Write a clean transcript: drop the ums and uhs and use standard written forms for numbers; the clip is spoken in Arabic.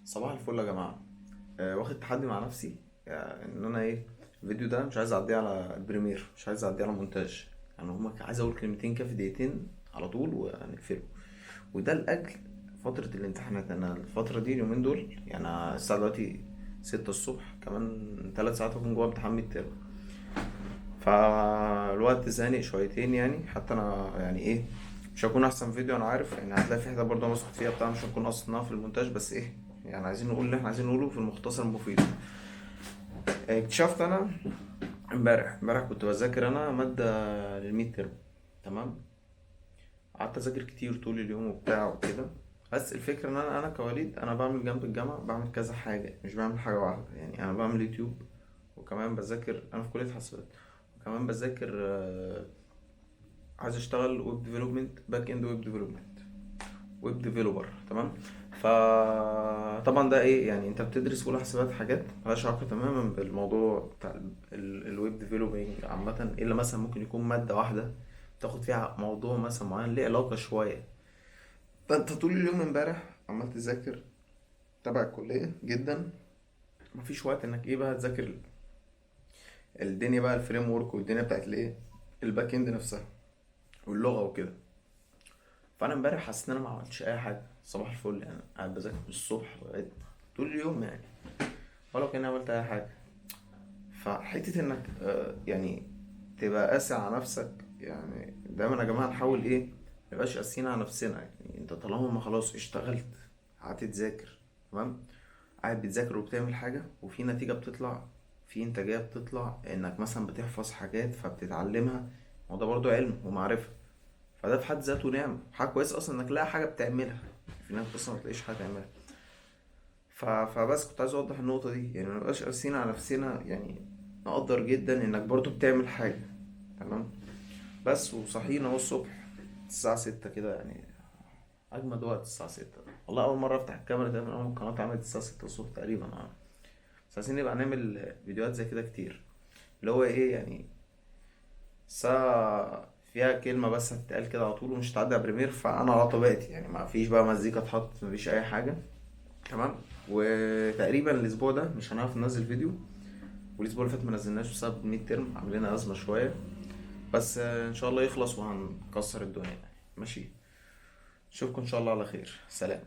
صباح الفل يا جماعة. واخد تحدي مع نفسي. ان انا ايه الفيديو ده مش عايز اعديه على البريمير، مش عايز اعديه على مونتاج. يعني هما عايز اقول كلمتين كده في دقيقتين على طول ونقفله. وده لاجل فترة الامتحانات. انا الفترة دي اليومين دول يعني الساعة دلوقتي 6 الصبح، كمان 3 ساعات هكون جوه امتحان ميد ترم. فالوقت زانق شويتين، يعني حتى انا يعني ايه مش هكون احسن فيديو، انا عارف يعني هتلاقي في حته برضه مسقط فيها بتاع، مش هنكون قصدناها في المونتاج، بس ايه يعني عايزين نقول اللي احنا عايزين نقوله في المختصر المفيد. اكتشفت انا امبارح كنت بذاكر انا ماده للميد ترم. تمام. قعدت اذاكر كتير طول اليوم وبتاع وكده. بس الفكره ان انا كوليد انا بعمل جنب الجامعه، بعمل كذا حاجه، مش بعمل حاجه واحده. يعني انا بعمل يوتيوب، وكمان بذاكر، انا في كليه حاسبات، وكمان بذاكر عايز اشتغل ويب ديفلوبمنت، باك اند ويب ديفلوبمنت، ويب ديفلوبر. تمام. فطبعا ده ايه، يعني انت بتدرس كل حسابات حاجات ملهاش علاقه تماما بالموضوع بتاع الويب ديفلوبينج عامه، الا مثلا ممكن يكون ماده واحده تاخد فيها موضوع مثلا معين ليه علاقه شويه. فانت طول اليوم امبارح عمال تذاكر تبع الكليه جدا، مفيش وقت انك ايه بقى تذاكر الدنيا بقى، الفريم ورك والدنيا بتاعت الايه، الباك اند نفسها واللغه وكده. فانا امبارح حسيت ان انا ما عملتش اي حاجه. صباح الفل، يعني قاعد بذاكر من الصبح لغايه طول اليوم يعني، ولا كاني عملت اي حاجه. فحته انك يعني تبقى قاسي على نفسك. يعني دايما يا جماعه نحاول ايه منبقاش قاسيين على نفسنا. يعني انت طالما ما خلاص اشتغلت، هتتذاكر، تمام، قاعد بتذاكر وبتعمل حاجه وفي نتيجه بتطلع، في انتاجيه بتطلع، انك مثلا بتحفظ حاجات فبتتعلمها، وده برضو علم ومعرفه. فده في حد ذاته نعمة، حاجة كويسة أصلا إنك لاقي حاجة بتعملها. في ناس أصلا ما تلاقيش حاجة تعملها. فبس كنت عايز أوضح النقطة دي، يعني منبقاش قاسيين على نفسنا. يعني نقدر جدا إنك برضو بتعمل حاجة. تمام. بس وصحينا أهو الصبح الساعة 6 كده، يعني أجمد وقت الساعة 6. والله أول مرة أفتح الكاميرا ده من أول ما القناة اتعملت الساعة 6 الصبح تقريبا. بس عايزين نبقى نعمل فيديوهات زي كده كتير، اللي هو إيه يعني ساعة فيها كلمة بس هتتقال كده على طول ومش هتعدي على بريمير. فأنا على طبيعتي يعني ما فيش بقى مزيكا اتحط، ما فيش أي حاجة. تمام. وتقريبا الأسبوع ده مش هنعرف ننزل فيديو، والأسبوع اللي فات ما نزلناش بسبب الميد ترم عامل لنا أزمة شوية. بس إن شاء الله يخلص وهنكسر الدنيا يعني. ماشي. أشوفكم إن شاء الله على خير. سلام.